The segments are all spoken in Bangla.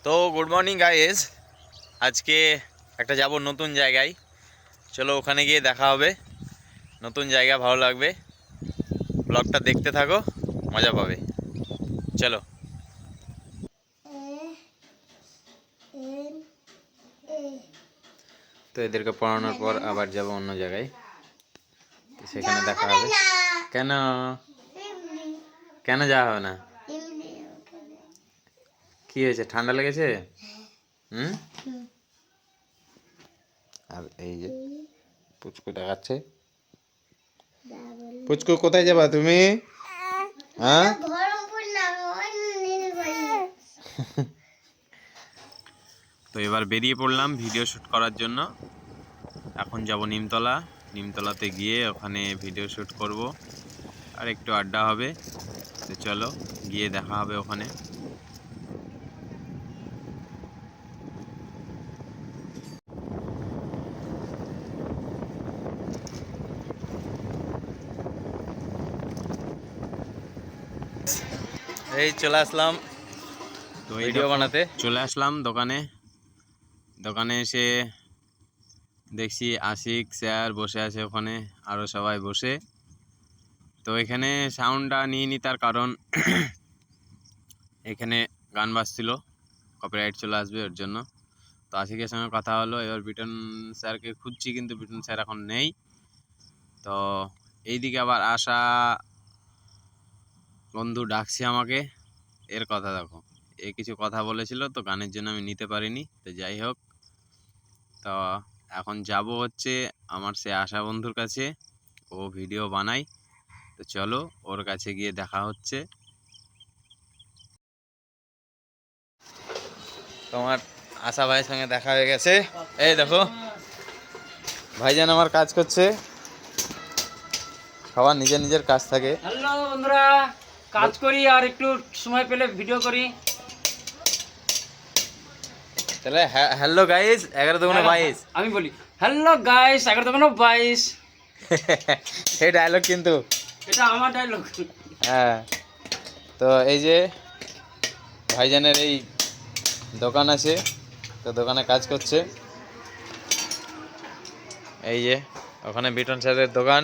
তো গুড মর্নিং গাইজ, আজকে একটা যাব নতুন জায়গায়। চলো ওখানে গিয়ে দেখা হবে। নতুন জায়গা, ভালো লাগবে। ব্লগটা দেখতে থাকো, মজা পাবে। চলো। তো এদেরকে পড়ানোর পর আবার যাব অন্য জায়গায়, তো সেখানে দেখা হবে। কেন কেন যাওয়া হবে না? কি হয়েছে, ঠান্ডা লেগেছে? হুম। আর এই যে পুচকু দেখাচ্ছে। পুচকু কোথায় যাবা তুমি? হ্যাঁ, তো এবার বেরিয়ে পড়লাম ভিডিও শ্যুট করার জন্য। এখন যাব নিমতলা। নিমতলাতে গিয়ে ওখানে ভিডিও শ্যুট করব আর একটু আড্ডা হবে। তো চলো গিয়ে দেখা হবে ওখানে। এই চলে আসলাম তো ভিডিও বানাতে। চলে আসলাম দোকানে এসে দেখছি আশিক স্যার বসে আছে ওখানে, আরও সবাই বসে। তো এখানে সাউন্ডটা নিয়ে নি, তার কারণ এখানে গান বাজছিল, কপিরাইট চলে আসবে ওর জন্য। তো আশিকের সঙ্গে কথা হলো, এবার বিটন স্যারকে খুঁজছি, কিন্তু বিটন স্যার এখন নেই। তো এইদিকে আবার আশা বন্ধু ডাকছে আমাকে, এর কথা দেখো। এ কিছু কথা বলেছিল, তো গানের জন্য আমি নিতে পারিনি। তো যাই হোক, তো এখন যাব হচ্ছে আমার সে আশা বন্ধুর কাছে, ও ভিডিও বানাই। তো চলো ওর কাছে গিয়ে দেখা হচ্ছে। তোমার আশা ভাইয়ের সঙ্গে দেখা হয়ে গেছে। এই দেখো ভাইজান আমার কাজ করছে, সবার নিজের নিজের কাজ থাকে। হ্যালো বন্ধুরা, কাজ করি আর একটু সময় পেলে ভিডিও করি। তাহলে হ্যালো গাইস, 11×22। আমি বলি হ্যালো গাইস, 11×22। এই ডায়লগ কিন্তু, এটা আমার ডায়লগ। হ্যাঁ। তো এই যে ভাইজানের এই দোকান আছে, তো দোকানে কাজ করছে। এই যে ওখানে বিটন স্যারের দোকান।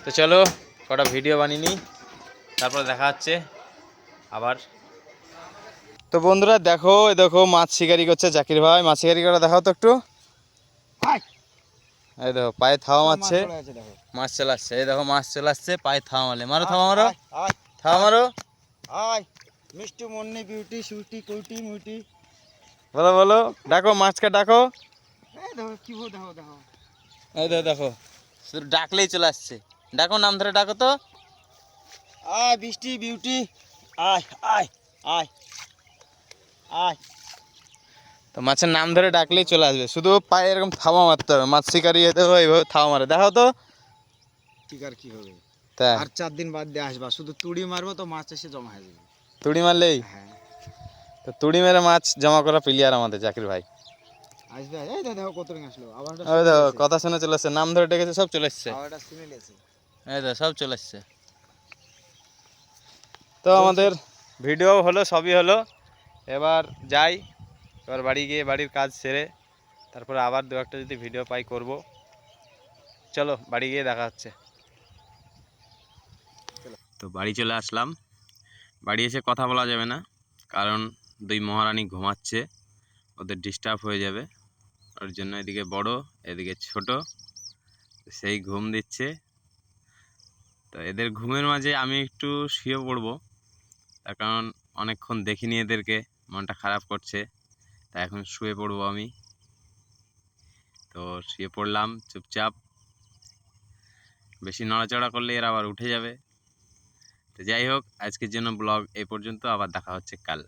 তো চলো কটা ভিডিও বানিয়ে নিই, তারপর দেখা হচ্ছে আবার। তো বন্ধুরা দেখো, দেখো মাছ শিকারি করছে জাকির ভাই। মাছ শিকারি করা দেখাও তো একটু। এই দেখো পায়ে থাওয়া মারছে, মাছ চলে আসছে। এই দেখো মাছ চলে আসছে, পায়ে থাওয়া মারলে। মারো থাওয়া, মারো থাওয়া, মারো। মিষ্টি মন্নি বিউটি সুটি কুটি মুটি। বলো বলো, ডাকো মাছকে ডাকো। দেখো এই দেখো দেখো, শুধু ডাকলেই চলে আসছে। ডাকো, নাম ধরে ডাকো তো। আয় বৃষ্টি বিউটি, আয় আয় আয় আয়। তো মাছের নাম ধরে ডাকলেই চলে আসবে, শুধু পায়ে এরকম থামা মারতে হবে। মাছ শিকারি দেখো এইভাবে থামা মারে, দেখাও তো। ঠিক আর কি হবে, তা আর 4 দিন বাদ দিয়ে আসবা, শুধু তুড়ি মারবো তো মাছ এসে জমা হয়ে যাবে। তুড়ি মারলেই? হ্যাঁ তো তুড়ি মেরে মাছ জমা করা প্লেয়ার আমাদের জাকির ভাই। আসবে। এই দেখো কত রিং আসলো, আবারটা ওই দেখো কথা শুনে চলে আসছে, নাম ধরে ডেকেছে, সব চলে এসছে। আবারটা শুনে লেছে। এই দেখো সব চলে এসছে। তো আমাদের ভিডিও হলো, সবই হলো। এবার যাই, এবার বাড়ি গিয়ে বাড়ির কাজ সেরে তারপরে আবার দু একটা যদি ভিডিও পাই করব। চলো বাড়ি গিয়ে দেখা হচ্ছে। তো বাড়ি চলে আসলাম। বাড়ি এসে কথা বলা যাবে না, কারণ দুই মহারানী ঘুমাচ্ছে, ওদের ডিস্টার্ব হয়ে যাবে। ওর জন্য এদিকে বড়, এদিকে ছোট, সেই ঘুম দিচ্ছে। তো এদের ঘুমের মাঝে আমি একটু শুয়ে পড়বো, তার কারণ অনেকক্ষণ দেখিনি এদেরকে, মনটা খারাপ করছে। তাই এখন শুয়ে পড়বো আমি। তো শুয়ে পড়লাম চুপচাপ, বেশি নড়াচড়া করলে এরা আবার উঠে যাবে। তো যাই হোক, আজকের জন্য ব্লগ এই পর্যন্ত, আবার দেখা হচ্ছে কাল।